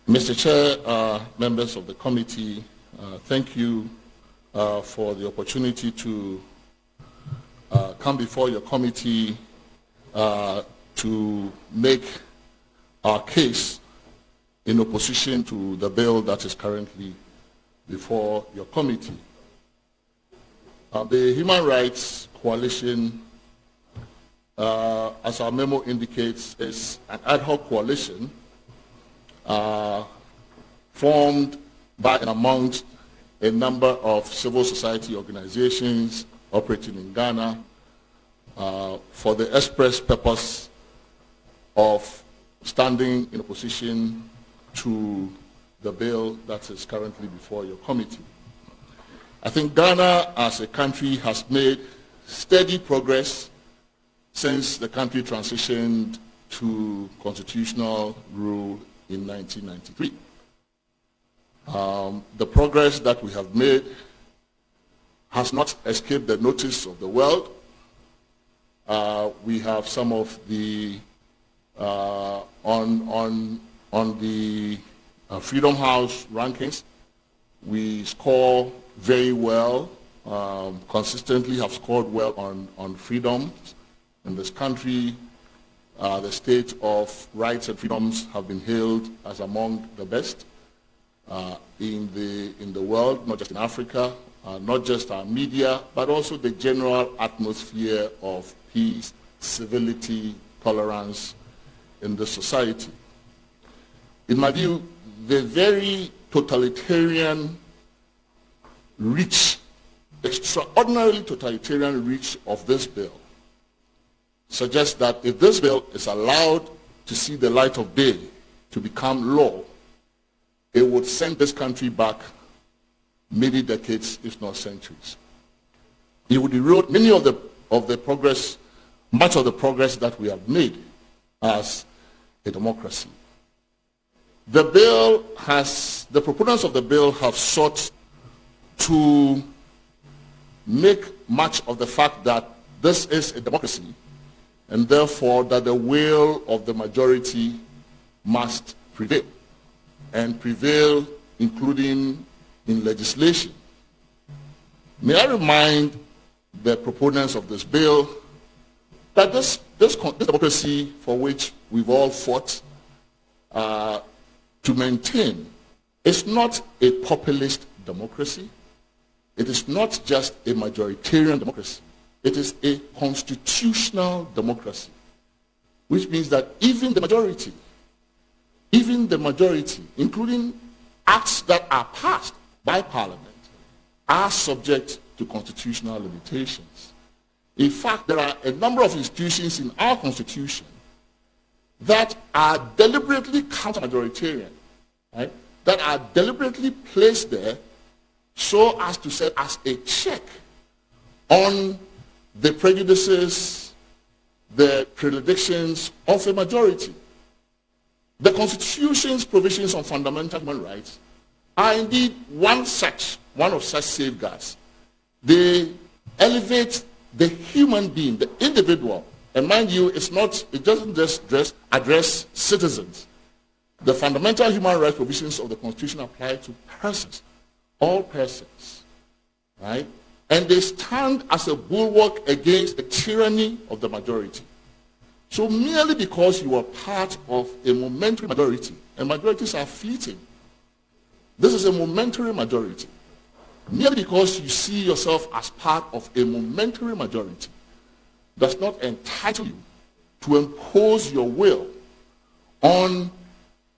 Mr. Chair, members of the committee, thank you for the opportunity to come before your committee to make our case in opposition to the bill that is currently before your committee. The Human Rights Coalition, as our memo indicates, is an ad hoc coalition formed by and amongst a number of civil society organizations operating in Ghana for the express purpose of standing in opposition to the bill that is currently before your committee. I think Ghana as a country has made steady progress since the country transitioned to constitutional rule in 1993. The progress that we have made has not escaped the notice of the world. We have some of the on the Freedom House rankings. We score very well, consistently have scored well on freedom in this country. The state of rights and freedoms have been hailed as among the best in the world, not just in Africa, not just our media, but also the general atmosphere of peace, civility, tolerance in the society. In my view, the very totalitarian reach, extraordinarily totalitarian reach of this bill suggests that if this bill is allowed to see the light of day, to become law, it would send this country back many decades, if not centuries. It would erode many of the progress, much of the progress that we have made as a democracy. The proponents of the bill have sought to make much of the fact that this is a democracy and therefore that the will of the majority must prevail, and prevail including in legislation. May I remind the proponents of this bill that this democracy for which we've all fought to maintain is not a populist democracy. It is not just a majoritarian democracy. It is a constitutional democracy, which means that even the majority, including acts that are passed by Parliament, are subject to constitutional limitations. In fact, there are a number of institutions in our Constitution that are deliberately counter-majoritarian, right? That are deliberately placed there so as to serve as a check on the prejudices, the predilections of a majority. The Constitution's provisions on fundamental human rights are indeed one of such safeguards. They elevate the human being, the individual. And mind you, it doesn't just address citizens. The fundamental human rights provisions of the Constitution apply to persons, all persons, right? And they stand as a bulwark against the tyranny of the majority. So merely because you are part of a momentary majority, and majorities are fleeting, this is a momentary majority. Merely because you see yourself as part of a momentary majority does not entitle you to impose your will on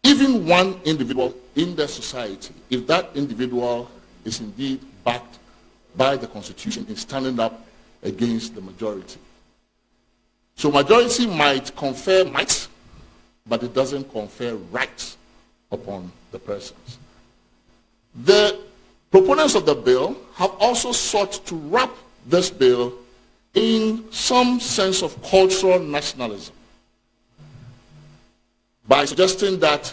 even one individual in the society, if that individual is indeed backed by the Constitution in standing up against the majority. So majority might confer might, but it doesn't confer rights upon the persons. The proponents of the bill have also sought to wrap this bill in some sense of cultural nationalism by suggesting that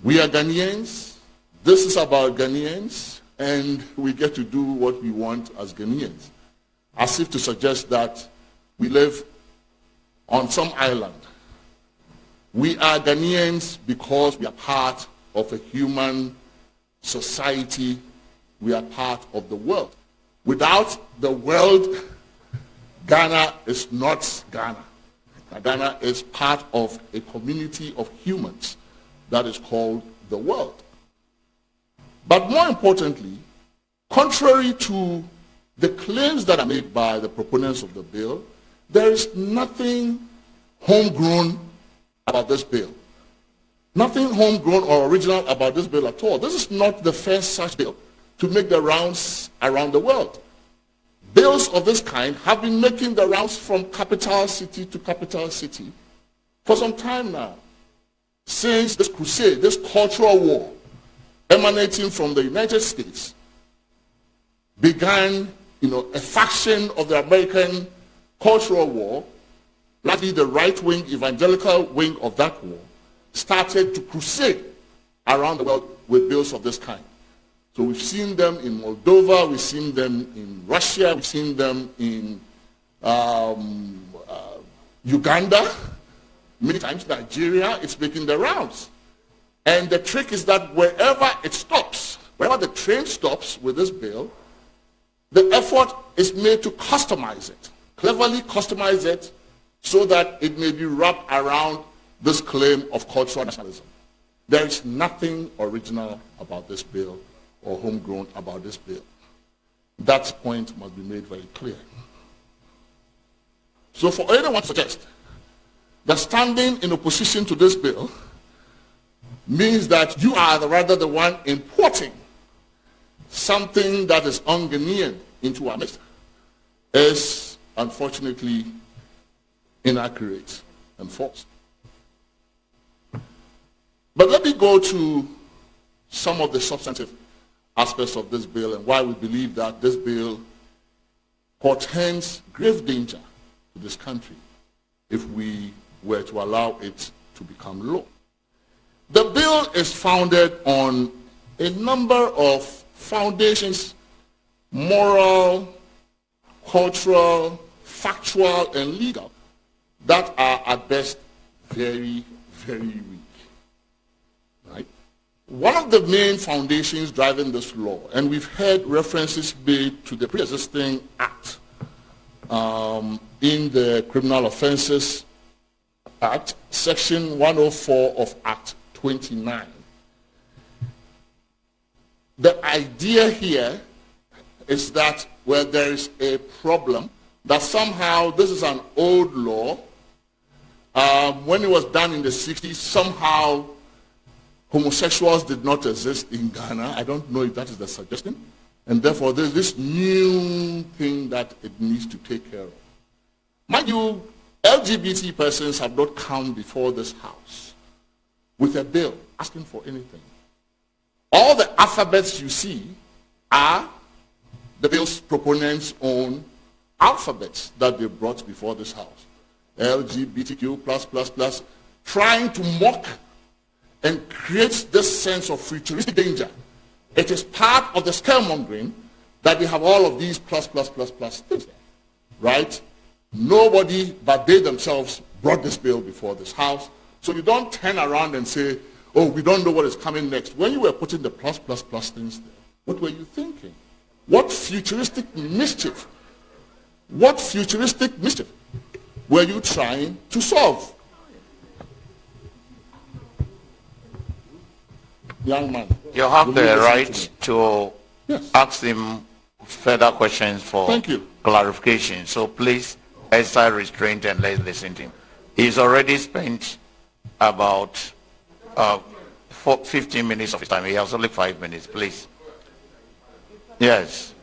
we are Ghanaians, this is about Ghanaians, and we get to do what we want as Ghanaians, as if to suggest that we live on some island We are Ghanaians because we are part of a human society. We are part of the world. Without the world, Ghana is not Ghana. Ghana is part of a community of humans that is called the world. But more importantly, contrary to the claims that are made by the proponents of the bill, there is nothing homegrown about this bill. Nothing homegrown or original about this bill at all. This is not the first such bill to make the rounds around the world. Bills of this kind have been making the rounds from capital city to capital city for some time now. Since this crusade, this cultural war emanating from the United States began, a faction of the American cultural war, largely the right-wing evangelical wing of that war, started to crusade around the world with bills of this kind. So we've seen them in Moldova, we've seen them in Russia, we've seen them in Uganda, many times Nigeria. It's making the rounds. And the trick is that wherever it stops, wherever the train stops with this bill, the effort is made to customize it, cleverly customize it, so that it may be wrapped around this claim of cultural nationalism. There is nothing original about this bill or homegrown about this bill. That point must be made very clear. So for anyone to suggest that standing in opposition to this bill means that you are rather the one importing something that is un-Ghanaian into our midst is unfortunately inaccurate and false. But let me go to some of the substantive aspects of this bill and why we believe that this bill portends grave danger to this country if we were to allow it to become law. The bill is founded on a number of foundations, moral, cultural, factual, and legal, that are at best very, very weak. Right? One of the main foundations driving this law, and we've heard references made to the pre-existing act in the Criminal Offences Act, Section 104 of Act 29. The idea here is that where there is a problem, that somehow this is an old law. When it was done in the 60s, somehow homosexuals did not exist in Ghana. I don't know if that is the suggestion. And therefore, there's this new thing that it needs to take care of. Mind you, LGBT persons have not come before this house with a bill asking for anything. All the alphabets you see are the bill's proponents' own alphabets that they brought before this house. LGBTQ+++, trying to mock and create this sense of futuristic danger. It is part of the scaremongering that they have all of these plus things, right? Nobody but they themselves brought this bill before this house. So you don't turn around and say, oh, we don't know what is coming next. When you were putting the plus things there, what were you thinking? What futuristic mischief were you trying to solve? Young man. You have the right to ask him further questions for clarification. So please exercise restraint and let's listen to him. He's already spent about 15 minutes of his time. He has only 5 minutes, please. Yes.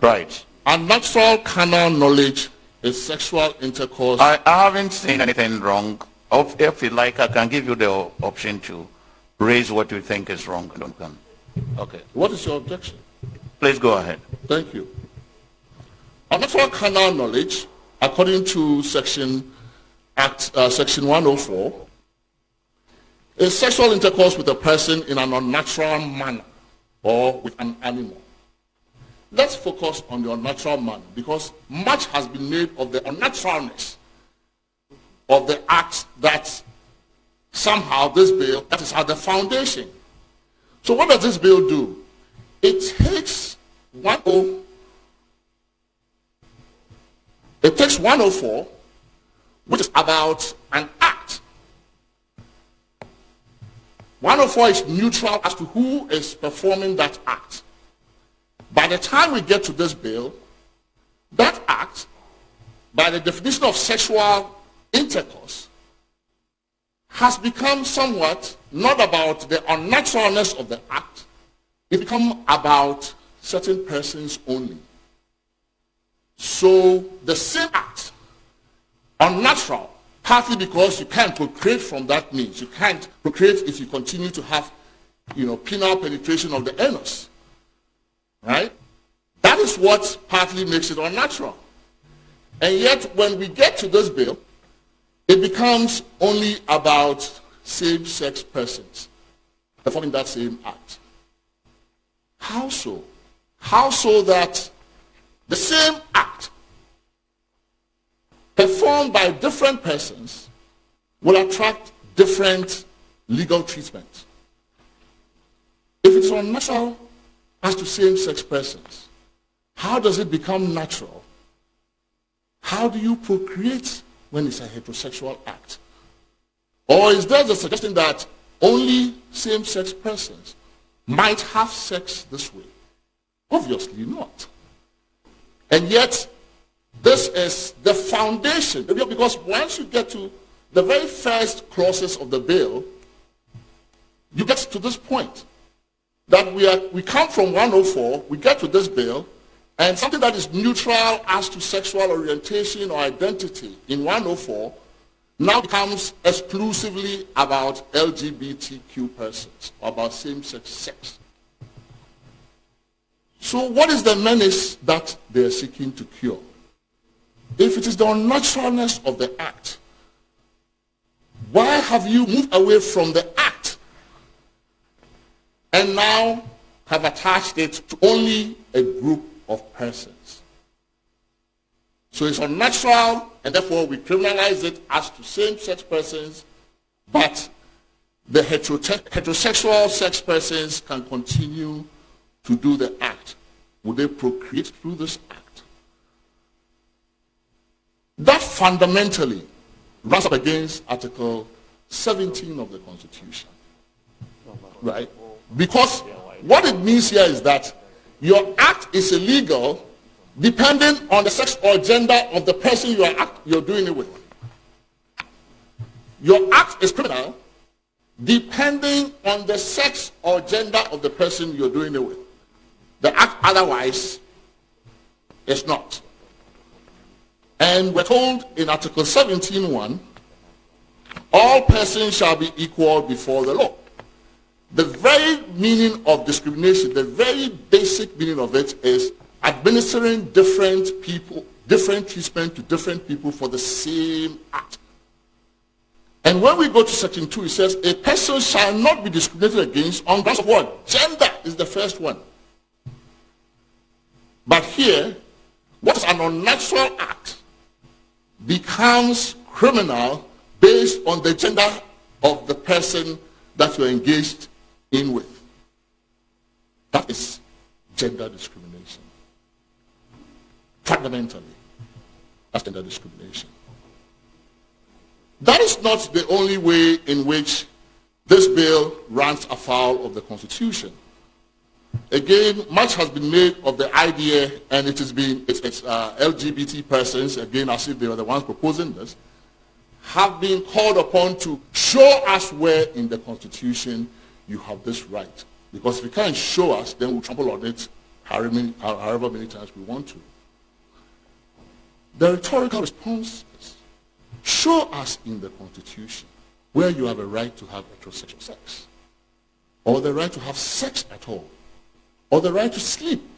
Right. Unnatural carnal knowledge is sexual intercourse. I haven't seen anything wrong. If you like, I can give you the option to raise what you think is wrong. Okay. What is your objection? Please go ahead. Thank you. Unnatural carnal knowledge, according to Section 104, is sexual intercourse with a person in an unnatural manner or with an animal. Let's focus on the unnatural manner because much has been made of the unnaturalness of the act that somehow this bill, that is at the foundation. So what does this bill do? It takes 104, which is about an act. 104 is neutral as to who is performing that act. By the time we get to this bill, that act, by the definition of sexual intercourse, has become somewhat not about the unnaturalness of the act. It becomes about certain persons only. So the same act, unnatural, partly because you can't procreate from that means. You can't procreate if you continue to have, penile penetration of the anus. Right? That is what partly makes it unnatural. And yet, when we get to this bill, it becomes only about same-sex persons performing that same act. How so? How so that the same act performed by different persons will attract different legal treatment? If it's unnatural as to same-sex persons, how does it become natural? How do you procreate when it's a heterosexual act? Or is there the suggestion that only same-sex persons might have sex this way? Obviously not. And yet, this is the foundation. Because once you get to the very first clauses of the bill, you get to this point. That we come from 104, we get to this bill, and something that is neutral as to sexual orientation or identity in 104 now becomes exclusively about LGBTQ persons, or about same-sex sex. So what is the menace that they are seeking to cure? If it is the unnaturalness of the act, why have you moved away from the act and now have attached it to only a group of persons? So it's unnatural, and therefore we criminalize it as to same-sex persons, but the heterosexual sex persons can continue to do the act. Would they procreate through this act? That fundamentally runs up against Article 17 of the Constitution. Right? Because what it means here is that your act is illegal depending on the sex or gender of the person you're doing it with. Your act is criminal depending on the sex or gender of the person you're doing it with. The act otherwise is not. And we're told in Article 17:1, all persons shall be equal before the law. The very meaning of discrimination, the very basic meaning of it is administering different treatment to different people for the same act. And when we go to section 2, it says, a person shall not be discriminated against on grounds of what? Gender is the first one. But here, what is an unnatural act becomes criminal based on the gender of the person that you're engaged in with. That is gender discrimination. Fundamentally, that's gender discrimination. That is not the only way in which this bill runs afoul of the Constitution. Again, much has been made of the idea, and it's LGBT persons, again, as if they were the ones proposing this, have been called upon to show us where in the Constitution you have this right. Because if you can't show us, then we'll trample on it however many times we want to. The rhetorical response is, show us in the Constitution where you have a right to have heterosexual sex, or the right to have sex at all, or the right to sleep.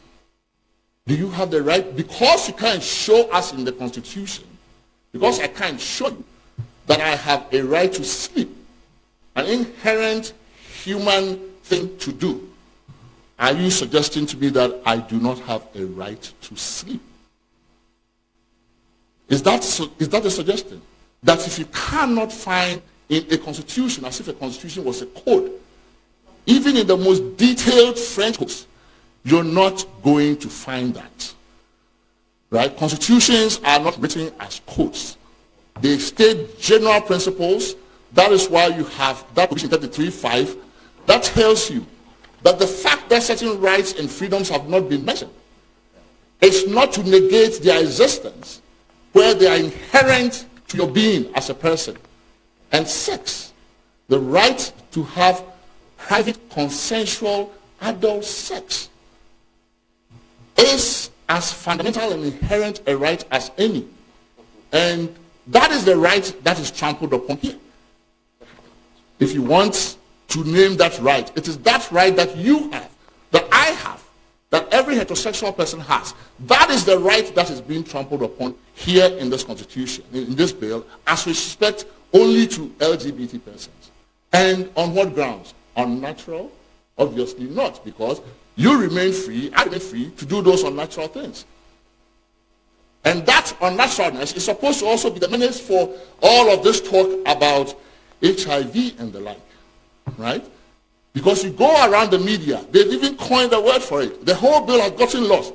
Do you have the right? Because you can't show us in the Constitution, because I can't show you that I have a right to sleep, an inherent human thing to do, are you suggesting to me that I do not have a right to sleep? Is that a suggestion? that if you cannot find in a constitution, as if a constitution was a code, even in the most detailed French codes, you're not going to find that. Right? Constitutions are not written as codes. They state general principles. That is why you have that provision 33.5 that tells you that the fact that certain rights and freedoms have not been mentioned is not to negate their existence, where they are inherent to your being as a person. And 6, the right to have private, consensual, adult sex is as fundamental and inherent a right as any. And that is the right that is trampled upon here. If you want to name that right, it is that right that you have, that I have, that every heterosexual person has. That is the right that is being trampled upon here in this constitution, in this bill, as respect only to LGBT persons. And on what grounds? Unnatural? Obviously not, because you remain free, I remain free to do those unnatural things. And that unnaturalness is supposed to also be the menace for all of this talk about HIV and the like, right? Because you go around the media, they've even coined a word for it. The whole bill has gotten lost.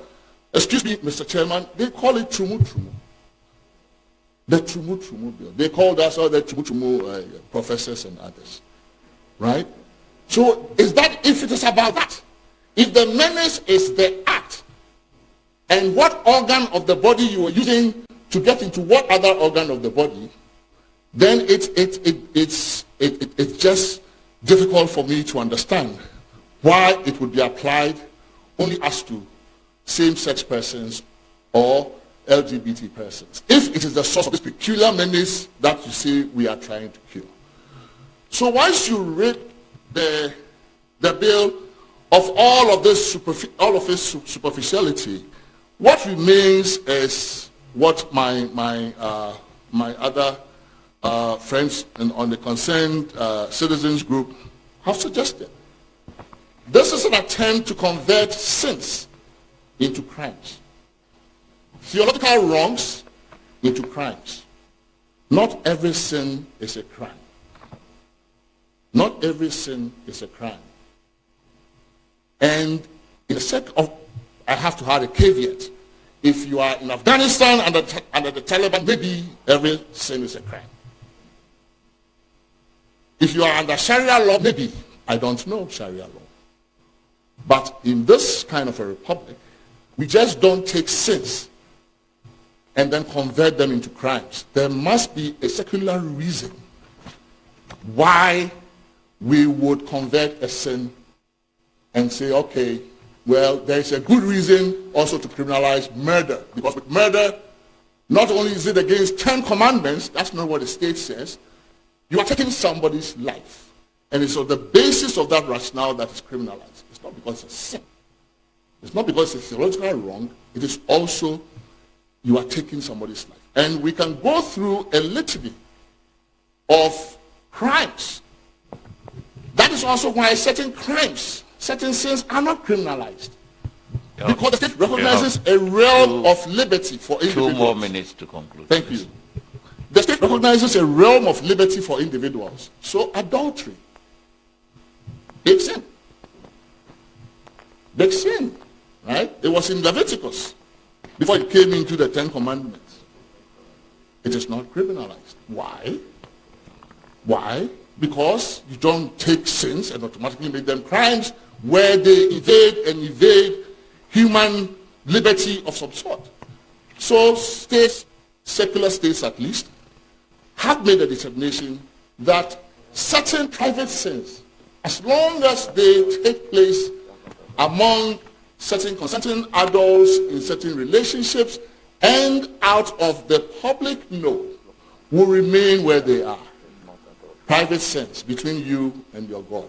Excuse me, Mr. Chairman, they call it Trumu Trumu. The Trumu Trumu bill. They called us all the Trumu Trumu professors and others, right? So is that, if it is about that, if the menace is the act, and what organ of the body you are using to get into what other organ of the body, then it's just difficult for me to understand why it would be applied only as to same-sex persons or LGBT persons, if it is the source of this peculiar menace that you say we are trying to kill. So once you read the bill of all of this superficiality, what remains is what my other friends on the concerned citizens group have suggested. This is an attempt to convert sins into crimes, theological wrongs into crimes. Not every sin is a crime. Not every sin is a crime. And in the sake of, I have to add a caveat. If you are in Afghanistan under the Taliban, maybe every sin is a crime. If you are under Sharia law, maybe, I don't know Sharia law. But in this kind of a republic, we just don't take sins and then convert them into crimes. There must be a secular reason why we would convert a sin and say, okay, well, there's a good reason also to criminalize murder. Because with murder, not only is it against 10 commandments, that's not what the state says, you are taking somebody's life. And it's on the basis of that rationale that is criminalized. It's not because it's a sin. It's not because it's theological wrong. It is also you are taking somebody's life. And we can go through a litany of crimes. That is also why certain crimes, certain sins are not criminalized. Because the state recognizes a realm of liberty for individuals. 2 more minutes to conclude. Thank you. The state recognizes a realm of liberty for individuals. So adultery, big sin. Big sin, right? It was in Leviticus before it came into the 10 Commandments. It is not criminalized. Why? Why? Because you don't take sins and automatically make them crimes where they evade human liberty of some sort. So states, secular states at least, have made a determination that certain private sins, as long as they take place among certain consenting adults in certain relationships and out of the public know, will remain where they are. Private sins between you and your God.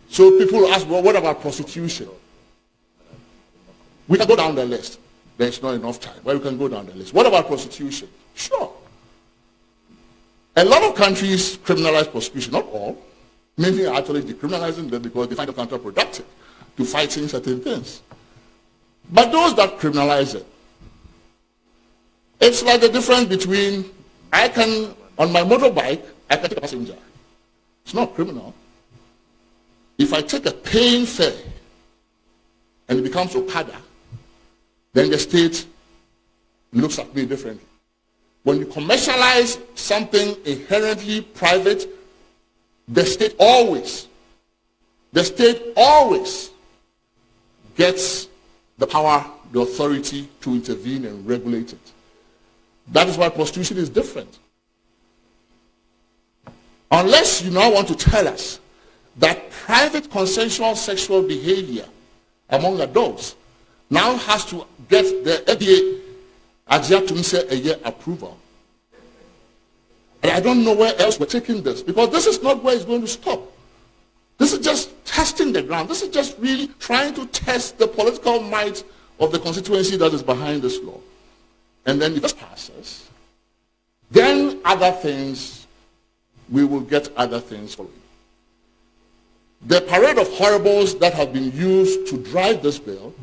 So people ask, well, what about prostitution? We can go down the list. There's not enough time, but we can go down the list. What about prostitution? Sure. A lot of countries criminalize prostitution, not all. Many are actually decriminalizing them because they find it counterproductive to fighting certain things. But those that criminalize it, it's like the difference between I can, on my motorbike, I can take a passenger. It's not criminal. If I take a paying fare and it becomes Okada, then the state looks at me differently. When you commercialize something inherently private, the state always gets the power, the authority to intervene and regulate it. That is why prostitution is different. Unless you now want to tell us that private consensual sexual behavior among adults now has to get the FDA approval. And I don't know where else we're taking this, because this is not where it's going to stop. This is just testing the ground. This is just really trying to test the political might of the constituency that is behind this law. And then if this passes, then other things, we will get other things following. The parade of horribles that have been used to drive this bill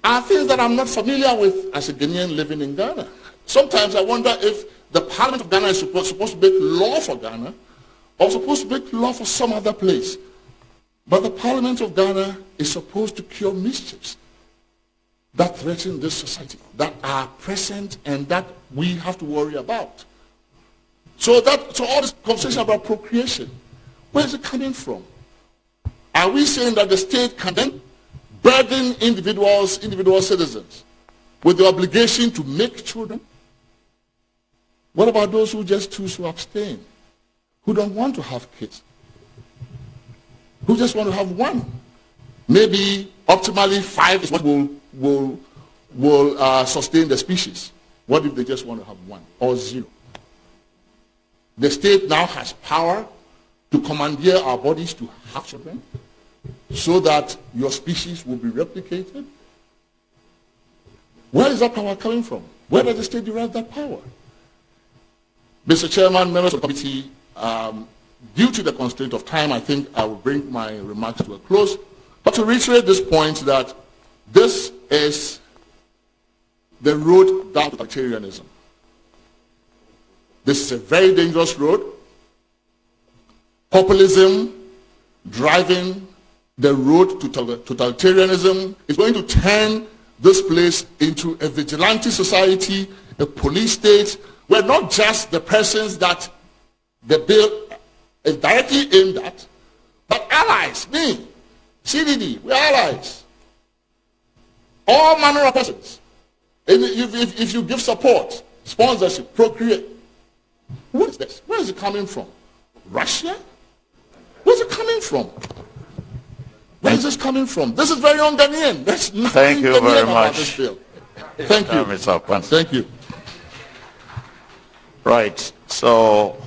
are things that I'm not familiar with as a Ghanaian living in Ghana. Sometimes I wonder if the Parliament of Ghana is supposed to make law for Ghana or supposed to make law for some other place. But the Parliament of Ghana is supposed to cure mischiefs that threaten this society, that are present and that we have to worry about. So all this conversation about procreation, where is it coming from? Are we saying that the state can then burden individual citizens with the obligation to make children? What about those who just choose to abstain, who don't want to have kids, who just want to have one? Maybe optimally 5 is what will sustain the species. What if they just want to have 1 or 0? The state now has power to commandeer our bodies to have children so that your species will be replicated. Where is that power coming from? Where does the state derive that power? Mr. Chairman, members of the committee, due to the constraint of time, I think I will bring my remarks to a close. But to reiterate this point, that this is the road down to totalitarianism. This is a very dangerous road. Populism driving the road to totalitarianism is going to turn this place into a vigilante society, a police state, where not just the persons that the bill is directly aimed at, but allies, me, CDD, we're allies. All manner of persons. And if you give support, sponsorship, procreate, what is this? Where is it coming from? Russia? Where is it coming from? Where is this coming from? This is very un-Ghanaian. There's nothing Thank you Ghanaian very about much. this bill. Thank you. Mr. Thank you. Right. So